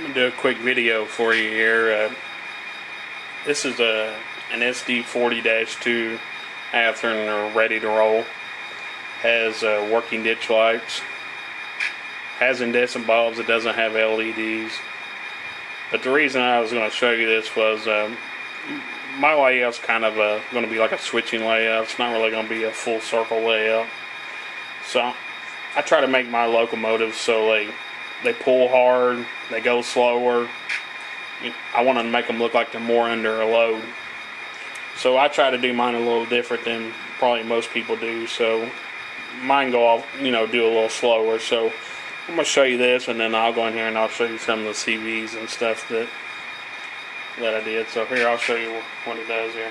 I'm gonna do a quick video for you here. This is an SD40-2 after and they're ready to roll. Has working ditch lights. Has incandescent bulbs. It doesn't have LEDs. But the reason I was going to show you this was my layout's kind of going to be like a switching layout. It's not really going to be a full circle layout. So I try to make my locomotives so they pull hard, they go slower. I want to make them look like they're more under a load. So I try to do mine a little different than probably most people do. So mine go off, do a little slower. So I'm going to show you this, and then I'll go in here and I'll show you some of the CVs and stuff that I did. So here, I'll show you what it does here.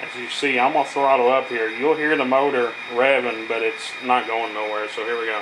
As you see, I'm going to throttle up here. You'll hear the motor revving, but it's not going nowhere. So here we go.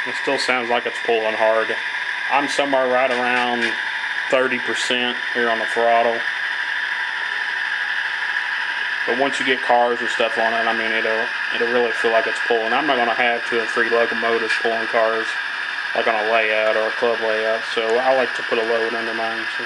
It still sounds like it's pulling hard. I'm somewhere right around 30% here on the throttle. But once you get cars and stuff on it, I mean, it'll really feel like it's pulling. I'm not going to have 2 or 3 locomotives pulling cars like on a layout or a club layout. So I like to put a load under mine. So.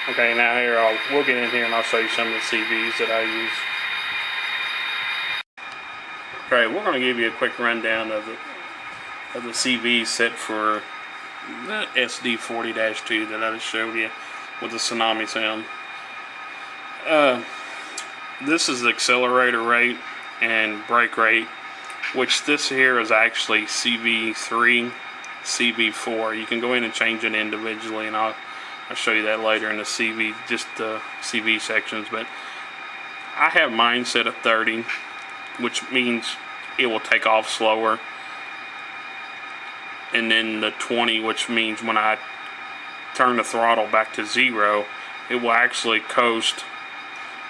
Okay, now here we'll get in here and I'll show you some of the CVs that I use. Okay, we're going to give you a quick rundown of the CVs set for the SD40-2 that I just showed you with the tsunami sound. This is the accelerator rate and brake rate, which this here is actually CV3, CV4. You can go in and change it individually, and I'll show you that later in the CV, just the CV sections. But I have mine set at 30, which means it will take off slower, and then the 20, which means when I turn the throttle back to 0, it will actually coast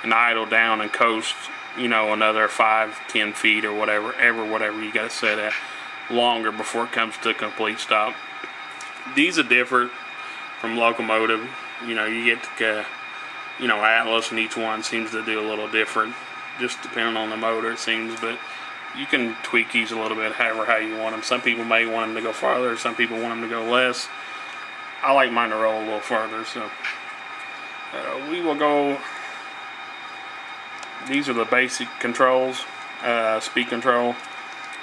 and idle down and coast, another 5-10 feet or whatever you got to set at longer before it comes to a complete stop. These are different from locomotive. You get Atlas, and each one seems to do a little different, just depending on the motor, it seems. But you can tweak these a little bit how you want them. Some people may want them to go farther, some people want them to go less. I like mine to roll a little farther, so we will go. These are the basic controls. Speed control.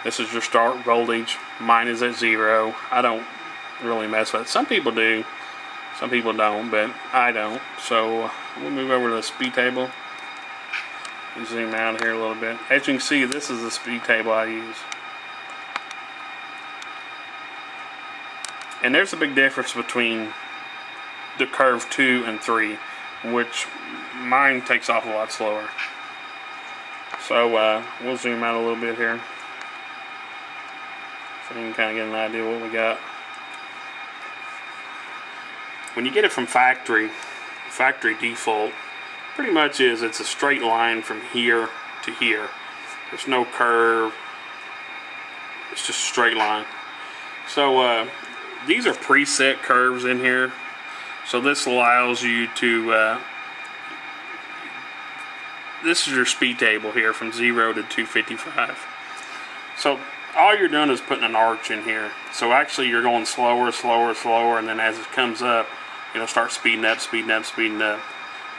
This is your start voltage. Mine is at 0. I don't really mess with it. Some people do. Some people don't, but I don't. So we'll move over to the speed table and zoom out here a little bit. As you can see, this is the speed table I use. And there's a big difference between the curve 2 and 3, which mine takes off a lot slower. So we'll zoom out a little bit here so you can kind of get an idea of what we got. When you get it from factory default, pretty much it's a straight line from here to here. There's no curve. It's just a straight line. So these are preset curves in here. So this allows you to this is your speed table here from 0 to 255. So all you're doing is putting an arch in here. So actually you're going slower, slower, slower, and then as it comes up, it'll start speeding up, speeding up, speeding up.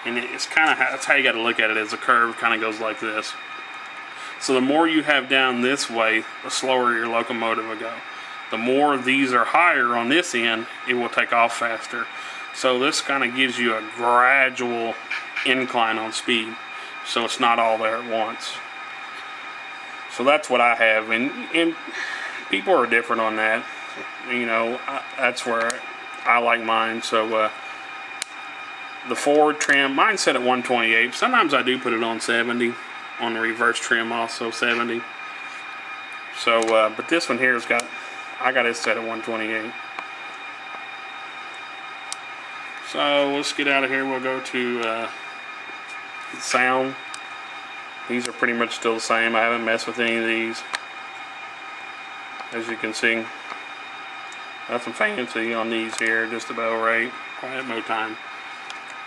And it's kind of, that's how you got to look at it, as the curve kind of goes like this. So the more you have down this way, the slower your locomotive will go. The more these are higher on this end, it will take off faster. So this kind of gives you a gradual incline on speed. So it's not all there at once. So that's what I have, and people are different on that. You know, that's where I like mine. So the forward trim, mine's set at 128. Sometimes I do put it on 70, on the reverse trim also 70. So, but this one here has got, I got it set at 128. So let's get out of here. We'll go to sound. These are pretty much still the same. I haven't messed with any of these. As you can see, nothing fancy on these here, just about right. Quiet mode time.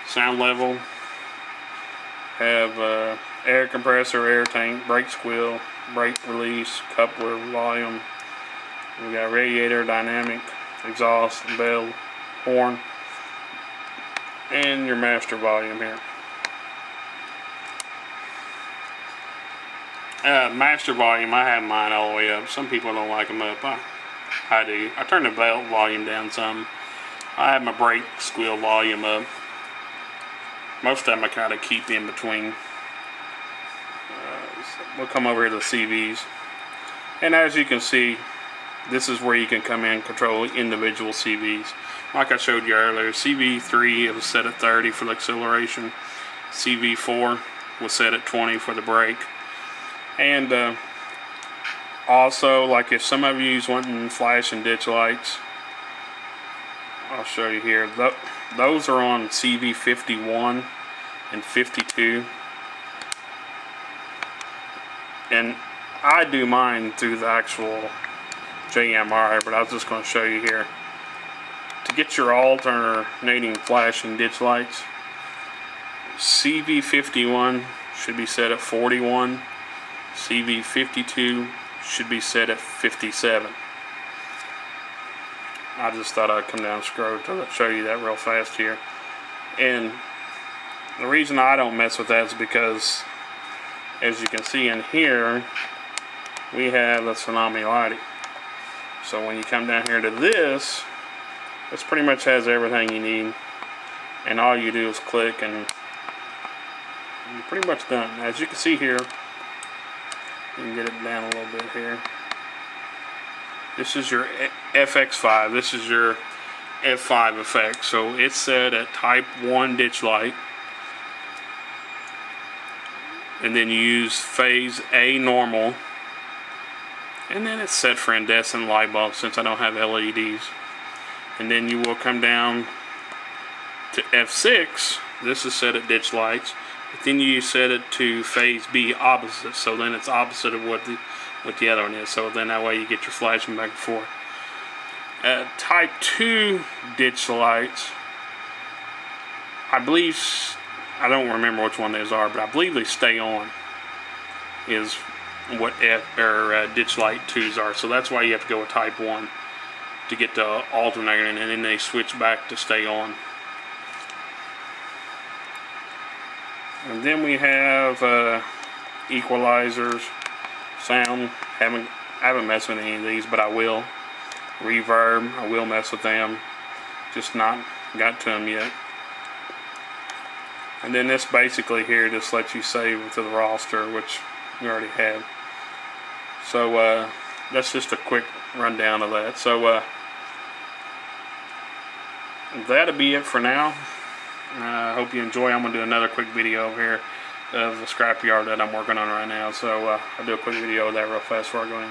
Sound level. Have air compressor, air tank, brake squeal, brake release, coupler, volume. We got radiator, dynamic, exhaust, bell, horn, and your master volume here. Master volume, I have mine all the way up. Some people don't like them up. I do. I turn the belt volume down some. I have my brake squeal volume up. Most of them I kind of keep in between. We'll come over here to the CVs. And as you can see, this is where you can come in and control individual CVs. Like I showed you earlier, CV3 it was set at 30 for the acceleration. CV4 was set at 20 for the brake. And also, like if some of you wanting flash and ditch lights, I'll show you here. Those are on CV51 and 52. And I do mine through the actual JMR, but I was just going to show you here. To get your alternating flash and ditch lights, CV51 should be set at 41. CV52 should be set at 57. I just thought I'd come down and scroll to show you that real fast here. And the reason I don't mess with that is because, as you can see in here, we have a tsunami lighting. So when you come down here to this pretty much has everything you need. And all you do is click and you're pretty much done. As you can see here, you can get it down a little bit here. This is your FX5. This is your F5 effect. So it's set at type 1 ditch light. And then you use phase A normal. And then it's set for incandescent light bulbs since I don't have LEDs. And then you will come down to F6. This is set at ditch lights. But then you set it to phase B opposite. So then it's opposite of what the other one is. So then that way you get your flashing back and forth. Type 2 ditch lights, I believe, I don't remember which one those are, but I believe they stay on, is what ditch light 2s are. So that's why you have to go with type 1 to get the alternator, and then they switch back to stay on. And then we have equalizers, sound. I haven't messed with any of these, but I will. Reverb, I will mess with them. Just not got to them yet. And then this basically here just lets you save to the roster, which you already have. So that's just a quick rundown of that. So that'll be it for now. I hope you enjoy. I'm going to do another quick video over here of the scrapyard that I'm working on right now. So I'll do a quick video of that real fast before I go in.